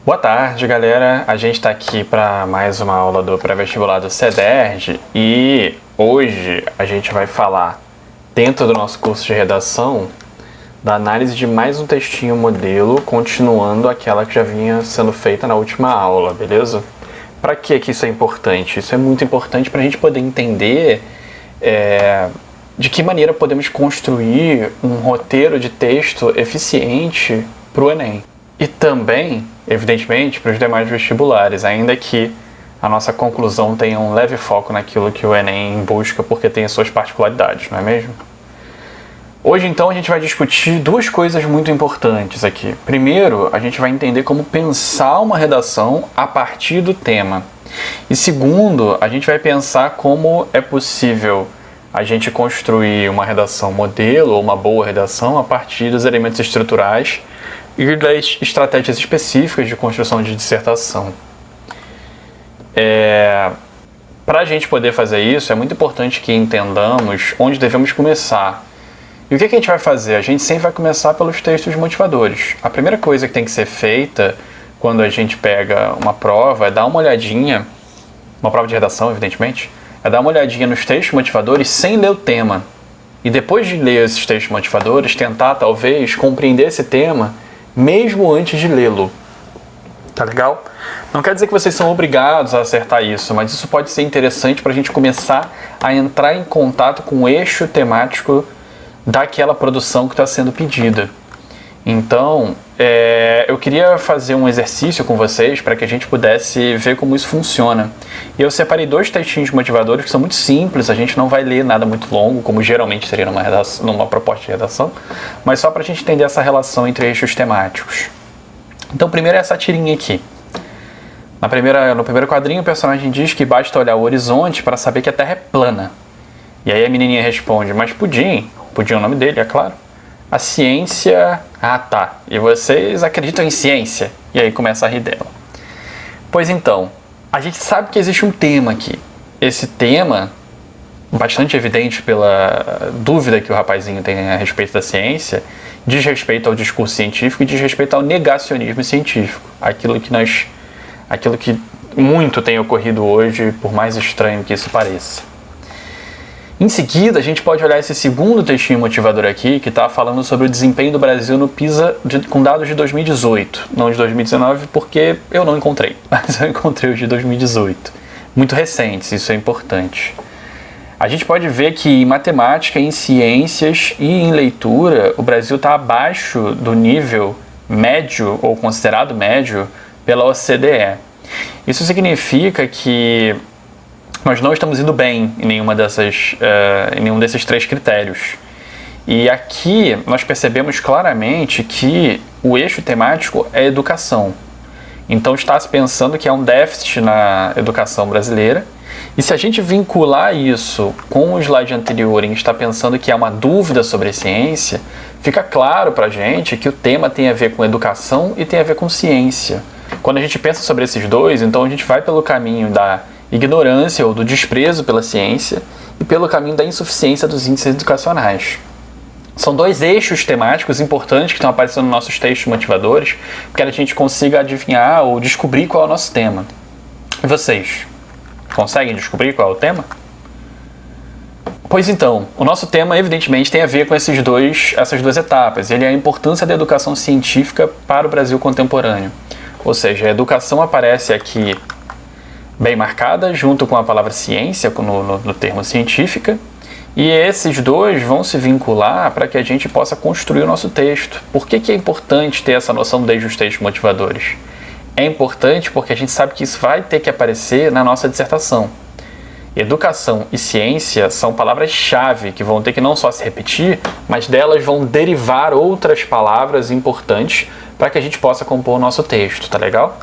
Boa tarde, galera. A gente está aqui para mais uma aula do pré-vestibular do CEDERJ e hoje a gente vai falar, dentro do nosso curso de redação, da análise de mais um textinho modelo, continuando aquela que já vinha sendo feita na última aula, beleza? Para que isso é importante? Isso é muito importante para a gente poder entender de que maneira podemos construir um roteiro de texto eficiente para o Enem. E também, evidentemente, para os demais vestibulares, ainda que a nossa conclusão tenha um leve foco naquilo que o Enem busca, porque tem as suas particularidades, não é mesmo? Hoje, então, a gente vai discutir duas coisas muito importantes aqui. Primeiro, a gente vai entender como pensar uma redação a partir do tema. E segundo, a gente vai pensar como é possível a gente construir uma redação modelo ou uma boa redação a partir dos elementos estruturais e das estratégias específicas de construção de dissertação. Para a gente poder fazer isso, é muito importante que entendamos onde devemos começar. E o que a gente vai fazer? A gente sempre vai começar pelos textos motivadores. A primeira coisa que tem que ser feita quando a gente pega uma prova é dar uma olhadinha, uma prova de redação, evidentemente, é dar uma olhadinha nos textos motivadores sem ler o tema. E depois de ler esses textos motivadores, tentar, talvez, compreender esse tema mesmo antes de lê-lo. Tá legal? Não quer dizer que vocês são obrigados a acertar isso, mas isso pode ser interessante para a gente começar a entrar em contato com o eixo temático daquela produção que está sendo pedida. Então, eu queria fazer um exercício com vocês para que a gente pudesse ver como isso funciona. E eu separei dois textinhos motivadores que são muito simples, a gente não vai ler nada muito longo, como geralmente seria numa proposta de redação, mas só para a gente entender essa relação entre eixos temáticos. Então, primeiro é essa tirinha aqui. No primeiro quadrinho, o personagem diz que basta olhar o horizonte para saber que a Terra é plana. E aí a menininha responde, mas Pudim é o nome dele, é claro. A ciência... Ah, tá. E vocês acreditam em ciência? E aí começa a rir dela. Pois então, a gente sabe que existe um tema aqui. Esse tema, bastante evidente pela dúvida que o rapazinho tem a respeito da ciência, diz respeito ao discurso científico e diz respeito ao negacionismo científico. Aquilo que muito tem ocorrido hoje, por mais estranho que isso pareça. Em seguida, a gente pode olhar esse segundo textinho motivador aqui, que está falando sobre o desempenho do Brasil no PISA com dados de 2018, não de 2019, porque eu não encontrei, mas eu encontrei os de 2018. Muito recentes, isso é importante. A gente pode ver que em matemática, em ciências e em leitura, o Brasil está abaixo do nível médio, ou considerado médio, pela OCDE. Isso significa que nós não estamos indo bem em nenhum desses três critérios. E aqui nós percebemos claramente que o eixo temático é educação. Então está se pensando que há um déficit na educação brasileira. E se a gente vincular isso com o slide anterior em que está pensando que há uma dúvida sobre a ciência, fica claro para a gente que o tema tem a ver com educação e tem a ver com ciência. Quando a gente pensa sobre esses dois, então a gente vai pelo caminho da ignorância ou do desprezo pela ciência e pelo caminho da insuficiência dos índices educacionais. São dois eixos temáticos importantes que estão aparecendo nos nossos textos motivadores para que a gente consiga adivinhar ou descobrir qual é o nosso tema. E vocês? Conseguem descobrir qual é o tema? Pois então, o nosso tema evidentemente tem a ver com essas duas etapas. Ele é a importância da educação científica para o Brasil contemporâneo. Ou seja, a educação aparece aqui bem marcada, junto com a palavra ciência, no termo científica, e esses dois vão se vincular para que a gente possa construir o nosso texto. Por que é importante ter essa noção desde os textos motivadores? É importante porque a gente sabe que isso vai ter que aparecer na nossa dissertação. Educação e ciência são palavras-chave que vão ter que não só se repetir, mas delas vão derivar outras palavras importantes para que a gente possa compor o nosso texto, tá legal?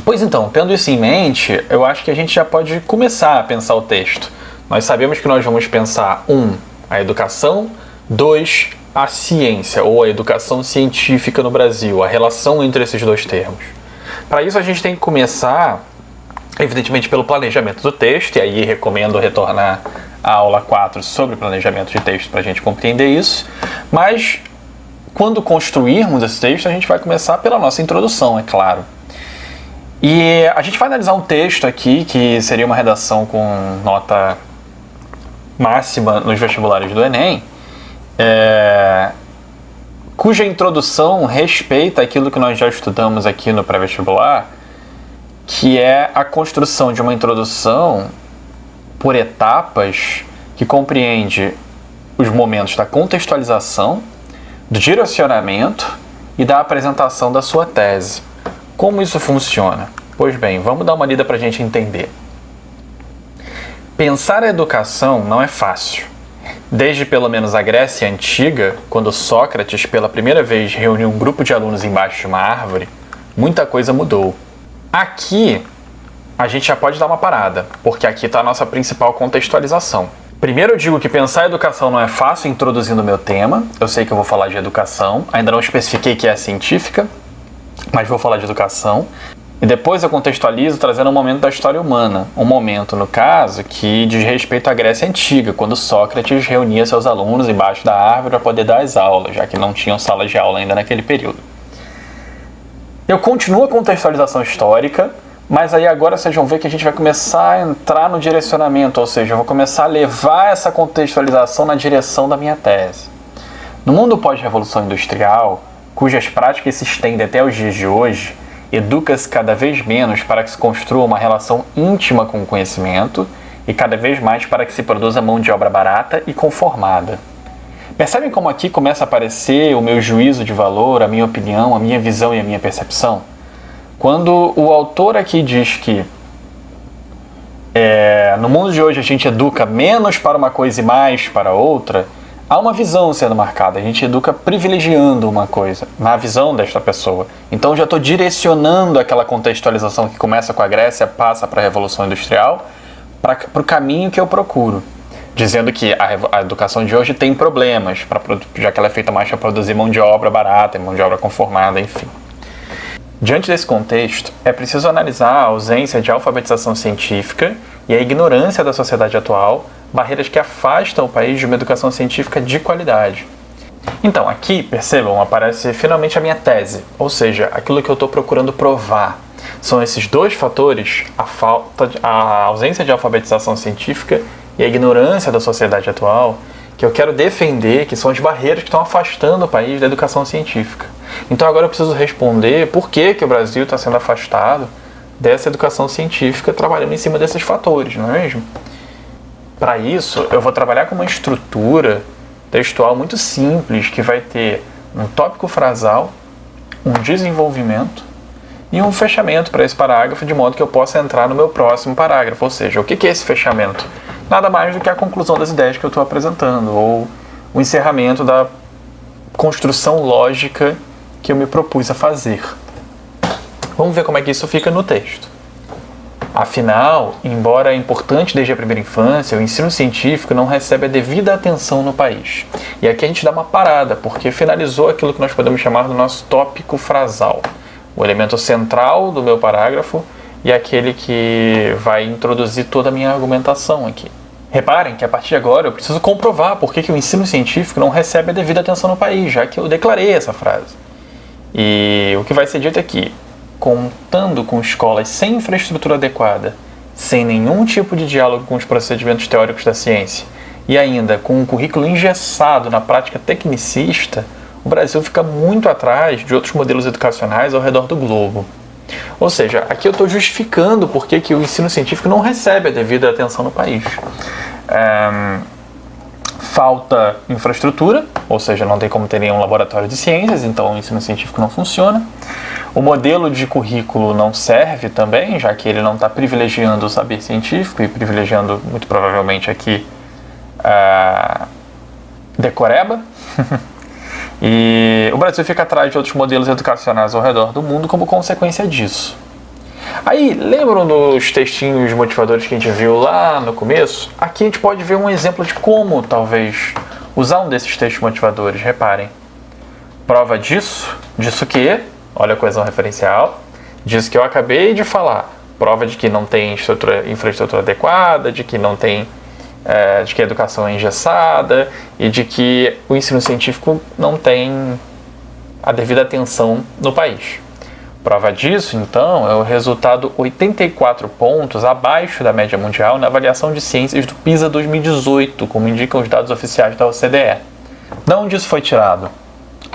Pois então, tendo isso em mente, eu acho que a gente já pode começar a pensar o texto. Nós sabemos que nós vamos pensar 1. A educação, 2. A ciência, ou a educação científica no Brasil, a relação entre esses dois termos. Para isso a gente tem que começar, evidentemente, pelo planejamento do texto, e aí recomendo retornar à aula 4 sobre planejamento de texto para a gente compreender isso, mas quando construirmos esse texto, a gente vai começar pela nossa introdução, é claro. E a gente vai analisar um texto aqui que seria uma redação com nota máxima nos vestibulares do Enem, cuja introdução respeita aquilo que nós já estudamos aqui no pré-vestibular, que é a construção de uma introdução por etapas que compreende os momentos da contextualização, do direcionamento e da apresentação da sua tese. Como isso funciona? Pois bem, vamos dar uma lida para a gente entender. Pensar a educação não é fácil. Desde pelo menos a Grécia Antiga, quando Sócrates pela primeira vez reuniu um grupo de alunos embaixo de uma árvore, muita coisa mudou. Aqui, a gente já pode dar uma parada, porque aqui está a nossa principal contextualização. Primeiro eu digo que pensar a educação não é fácil introduzindo o meu tema. Eu sei que eu vou falar de educação, ainda não especifiquei que é científica, mas vou falar de educação. E depois eu contextualizo trazendo um momento da história humana. Um momento, no caso, que diz respeito à Grécia Antiga, quando Sócrates reunia seus alunos embaixo da árvore para poder dar as aulas, já que não tinham salas de aula ainda naquele período. Eu continuo a contextualização histórica, mas aí agora vocês vão ver que a gente vai começar a entrar no direcionamento, ou seja, eu vou começar a levar essa contextualização na direção da minha tese. No mundo pós-revolução industrial, cujas práticas se estendem até os dias de hoje, educa-se cada vez menos para que se construa uma relação íntima com o conhecimento e cada vez mais para que se produza mão de obra barata e conformada. Percebem como aqui começa a aparecer o meu juízo de valor, a minha opinião, a minha visão e a minha percepção? Quando o autor aqui diz que no mundo de hoje a gente educa menos para uma coisa e mais para outra, há uma visão sendo marcada, a gente educa privilegiando uma coisa, na visão desta pessoa. Então já estou direcionando aquela contextualização que começa com a Grécia, passa para a Revolução Industrial, para o caminho que eu procuro. Dizendo que a educação de hoje tem problemas, já que ela é feita mais para produzir mão de obra barata, mão de obra conformada, enfim. Diante desse contexto, é preciso analisar a ausência de alfabetização científica e a ignorância da sociedade atual, barreiras que afastam o país de uma educação científica de qualidade. Então, aqui, percebam, aparece finalmente a minha tese, ou seja, aquilo que eu estou procurando provar. São esses dois fatores, a ausência de alfabetização científica e a ignorância da sociedade atual, que eu quero defender, que são as barreiras que estão afastando o país da educação científica. Então agora eu preciso responder por que o Brasil está sendo afastado dessa educação científica, trabalhando em cima desses fatores, não é mesmo? Para isso, eu vou trabalhar com uma estrutura textual muito simples, que vai ter um tópico frasal, um desenvolvimento e um fechamento para esse parágrafo, de modo que eu possa entrar no meu próximo parágrafo. Ou seja, o que é esse fechamento? Nada mais do que a conclusão das ideias que eu estou apresentando, ou o encerramento da construção lógica que eu me propus a fazer. Vamos ver como é que isso fica no texto. Afinal, embora é importante desde a primeira infância, o ensino científico não recebe a devida atenção no país. E aqui a gente dá uma parada, porque finalizou aquilo que nós podemos chamar do nosso tópico frasal, o elemento central do meu parágrafo e aquele que vai introduzir toda a minha argumentação aqui. Reparem que a partir de agora eu preciso comprovar por que o ensino científico não recebe a devida atenção no país, já que eu declarei essa frase. E o que vai ser dito aqui: contando com escolas sem infraestrutura adequada, sem nenhum tipo de diálogo com os procedimentos teóricos da ciência e ainda com um currículo engessado na prática tecnicista, o Brasil fica muito atrás de outros modelos educacionais ao redor do globo. Ou seja, aqui eu estou justificando por que o ensino científico não recebe a devida atenção no país. Falta infraestrutura, ou seja, não tem como ter nenhum laboratório de ciências, então o ensino científico não funciona. O modelo de currículo não serve também, já que ele não está privilegiando o saber científico e privilegiando, muito provavelmente, aqui decoreba. E o Brasil fica atrás de outros modelos educacionais ao redor do mundo como consequência disso. Aí, lembram dos textinhos motivadores que a gente viu lá no começo? Aqui a gente pode ver um exemplo de como, talvez, usar um desses textos motivadores. Reparem. Prova disso que, olha a coesão referencial, disso que eu acabei de falar. Prova de que não tem infraestrutura adequada, de que não tem... de que a educação é engessada e de que o ensino científico não tem a devida atenção no país. Prova disso, então, é o resultado 84 pontos abaixo da média mundial na avaliação de ciências do PISA 2018, como indicam os dados oficiais da OCDE. De onde isso foi tirado?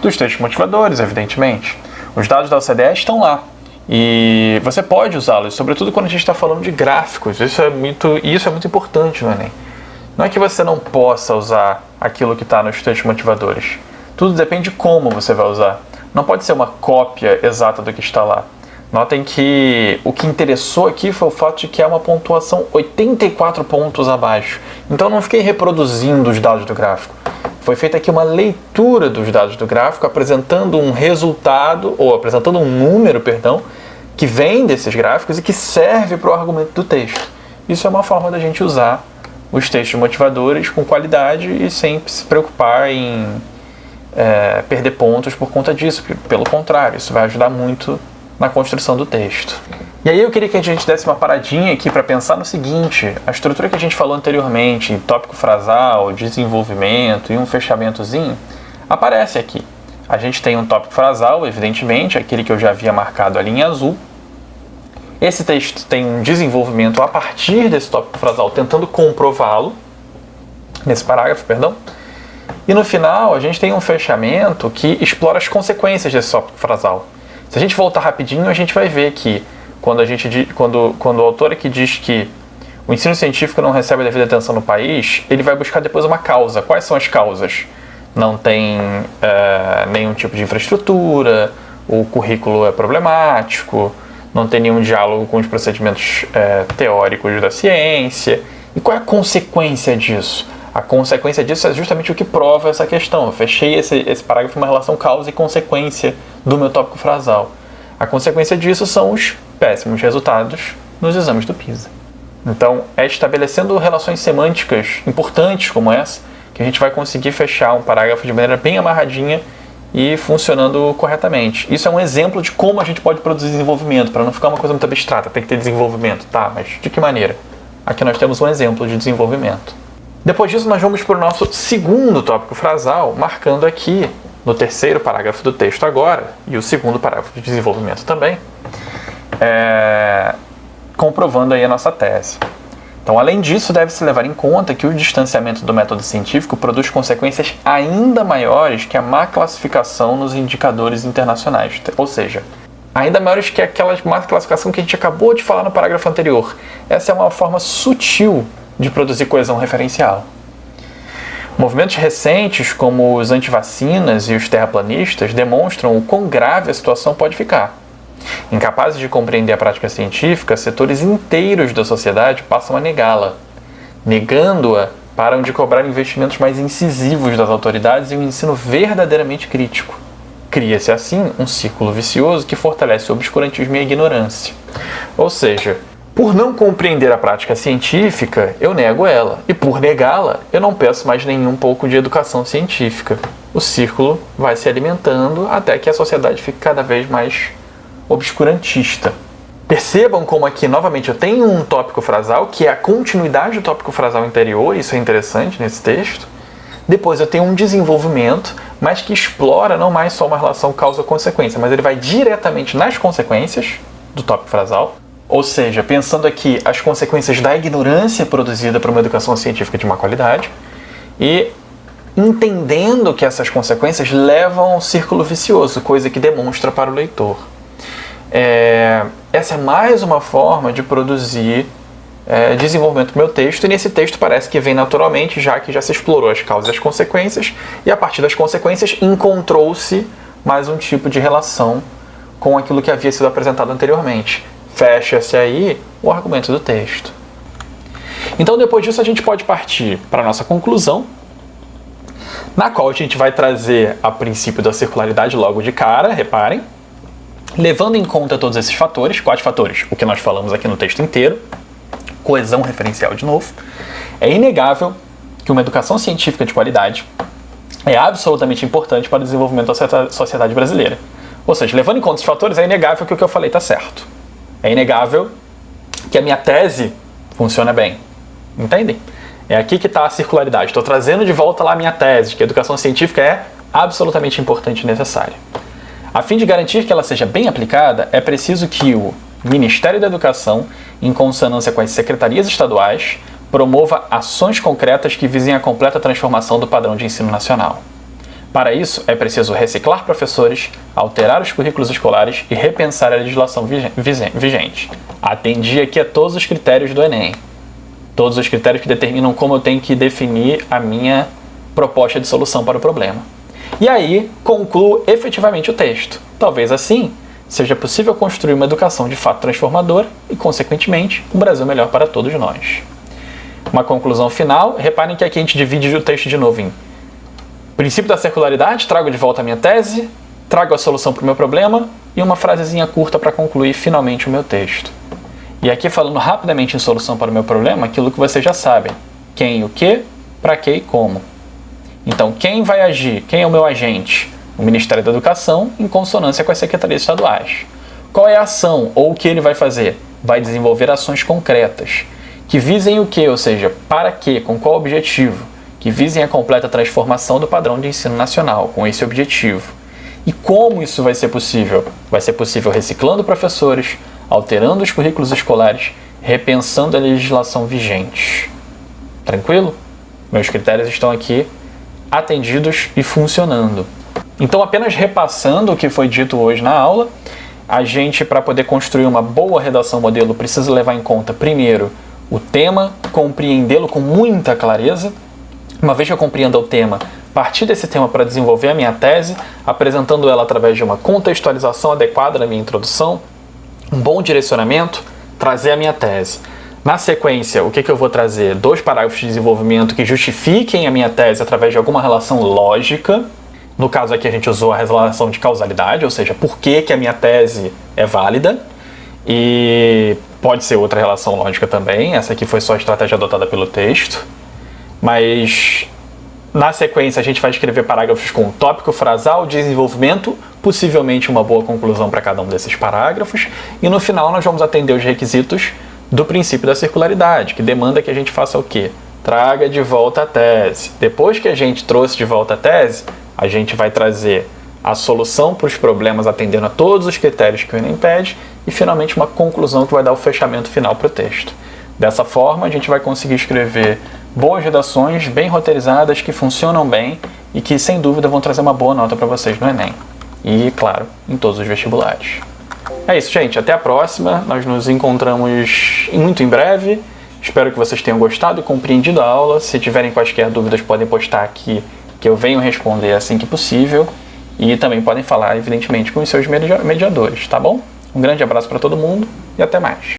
Dos textos motivadores, evidentemente. Os dados da OCDE estão lá. E você pode usá-los, sobretudo quando a gente está falando de gráficos. Isso é muito importante no Enem. Não é que você não possa usar aquilo que está nos textos motivadores. Tudo depende de como você vai usar. Não pode ser uma cópia exata do que está lá. Notem que o que interessou aqui foi o fato de que é uma pontuação 84 pontos abaixo. Então não fiquei reproduzindo os dados do gráfico. Foi feita aqui uma leitura dos dados do gráfico, apresentando um resultado, ou apresentando um número, que vem desses gráficos e que serve para o argumento do texto. Isso é uma forma da gente usar os textos motivadores com qualidade e sem se preocupar em perder pontos por conta disso. Pelo contrário, isso vai ajudar muito na construção do texto. E aí eu queria que a gente desse uma paradinha aqui para pensar no seguinte: a estrutura que a gente falou anteriormente, em tópico frasal, desenvolvimento e um fechamentozinho, aparece aqui. A gente tem um tópico frasal, evidentemente, aquele que eu já havia marcado ali em azul. Esse texto tem um desenvolvimento a partir desse tópico frasal, tentando comprová-lo, nesse parágrafo, E no final, a gente tem um fechamento que explora as consequências desse tópico frasal. Se a gente voltar rapidinho, a gente vai ver que quando o autor aqui diz que o ensino científico não recebe a devida atenção no país, ele vai buscar depois uma causa. Quais são as causas? Não tem nenhum tipo de infraestrutura, o currículo é problemático, não tem nenhum diálogo com os procedimentos teóricos da ciência. E qual é a consequência disso? A consequência disso é justamente o que prova essa questão. Eu fechei esse parágrafo uma relação causa e consequência do meu tópico frasal. A consequência disso são os péssimos resultados nos exames do PISA. Então, é estabelecendo relações semânticas importantes como essa que a gente vai conseguir fechar um parágrafo de maneira bem amarradinha e funcionando corretamente. Isso é um exemplo de como a gente pode produzir desenvolvimento, para não ficar uma coisa muito abstrata. Tem que ter desenvolvimento, tá? Mas de que maneira? Aqui nós temos um exemplo de desenvolvimento. Depois disso, nós vamos para o nosso segundo tópico frasal, marcando aqui no terceiro parágrafo do texto agora, e o segundo parágrafo de desenvolvimento também, comprovando aí a nossa tese. Então, além disso, deve-se levar em conta que o distanciamento do método científico produz consequências ainda maiores que a má classificação nos indicadores internacionais, ou seja, ainda maiores que aquela má classificação que a gente acabou de falar no parágrafo anterior. Essa é uma forma sutil de produzir coesão referencial. Movimentos recentes, como os antivacinas e os terraplanistas, demonstram o quão grave a situação pode ficar. Incapazes de compreender a prática científica, setores inteiros da sociedade passam a negá-la. Negando-a, param de cobrar investimentos mais incisivos das autoridades e um ensino verdadeiramente crítico. Cria-se assim um círculo vicioso que fortalece o obscurantismo e a ignorância. Ou seja, por não compreender a prática científica, eu nego ela. E por negá-la, eu não peço mais nenhum pouco de educação científica. O círculo vai se alimentando até que a sociedade fique cada vez mais obscurantista. Percebam como aqui, novamente, eu tenho um tópico frasal, que é a continuidade do tópico frasal anterior, isso é interessante nesse texto. Depois eu tenho um desenvolvimento, mas que explora não mais só uma relação causa-consequência, mas ele vai diretamente nas consequências do tópico frasal. Ou seja, pensando aqui as consequências da ignorância produzida por uma educação científica de má qualidade e entendendo que essas consequências levam a um círculo vicioso, coisa que demonstra para o leitor. Essa é mais uma forma de produzir desenvolvimento do meu texto, e nesse texto parece que vem naturalmente, já que já se explorou as causas e as consequências, e a partir das consequências encontrou-se mais um tipo de relação com aquilo que havia sido apresentado anteriormente. Fecha-se aí o argumento do texto. Então, depois disso, a gente pode partir para a nossa conclusão, na qual a gente vai trazer a princípio da circularidade logo de cara, reparem, levando em conta todos esses fatores. Quais fatores? O que nós falamos aqui no texto inteiro, coesão referencial de novo. É inegável que uma educação científica de qualidade é absolutamente importante para o desenvolvimento da sociedade brasileira. Ou seja, levando em conta esses fatores, é inegável que o que eu falei está certo. É inegável que a minha tese funciona bem. Entendem? É aqui que está a circularidade. Estou trazendo de volta lá a minha tese, que a educação científica é absolutamente importante e necessária. A fim de garantir que ela seja bem aplicada, é preciso que o Ministério da Educação, em consonância com as secretarias estaduais, promova ações concretas que visem a completa transformação do padrão de ensino nacional. Para isso, é preciso reciclar professores, alterar os currículos escolares e repensar a legislação vigente. Atendi aqui a todos os critérios do Enem. Todos os critérios que determinam como eu tenho que definir a minha proposta de solução para o problema. E aí, concluo efetivamente o texto. Talvez assim, seja possível construir uma educação de fato transformadora e, consequentemente, um Brasil melhor para todos nós. Uma conclusão final, reparem que aqui a gente divide o texto de novo em princípio da circularidade, trago de volta a minha tese, trago a solução para o meu problema e uma frasezinha curta para concluir finalmente o meu texto. E aqui falando rapidamente em solução para o meu problema, aquilo que vocês já sabem. Quem, o que, para que e como. Então, quem vai agir? Quem é o meu agente? O Ministério da Educação, em consonância com as secretarias estaduais. Qual é a ação ou o que ele vai fazer? Vai desenvolver ações concretas, que visem o que, ou seja, para quê, com qual objetivo? Que visem a completa transformação do padrão de ensino nacional, com esse objetivo. E como isso vai ser possível? Vai ser possível reciclando professores, alterando os currículos escolares, repensando a legislação vigente. Tranquilo? Meus critérios estão aqui atendidos e funcionando. Então, apenas repassando o que foi dito hoje na aula, a gente, para poder construir uma boa redação modelo, precisa levar em conta, primeiro, o tema, compreendê-lo com muita clareza. Uma vez que eu compreenda o tema, partir desse tema para desenvolver a minha tese, apresentando ela através de uma contextualização adequada na minha introdução, um bom direcionamento, trazer a minha tese. Na sequência, o que eu vou trazer? 2 parágrafos de desenvolvimento que justifiquem a minha tese através de alguma relação lógica. No caso aqui a gente usou a relação de causalidade, ou seja, por que a minha tese é válida. E pode ser outra relação lógica também, essa aqui foi só a estratégia adotada pelo texto. Mas na sequência a gente vai escrever parágrafos com tópico, frasal, desenvolvimento, possivelmente uma boa conclusão para cada um desses parágrafos. E no final nós vamos atender os requisitos do princípio da circularidade, que demanda que a gente faça o quê? Traga de volta a tese. Depois que a gente trouxe de volta a tese, a gente vai trazer a solução para os problemas atendendo a todos os critérios que o Enem pede e finalmente uma conclusão que vai dar o fechamento final para o texto. Dessa forma a gente vai conseguir escrever boas redações bem roteirizadas que funcionam bem e que sem dúvida vão trazer uma boa nota para vocês no Enem. E, claro, em todos os vestibulares. É isso, gente. Até a próxima. Nós nos encontramos muito em breve. Espero que vocês tenham gostado e compreendido a aula. Se tiverem quaisquer dúvidas, podem postar aqui que eu venho responder assim que possível. E também podem falar, evidentemente, com os seus mediadores, tá bom? Um grande abraço para todo mundo e até mais.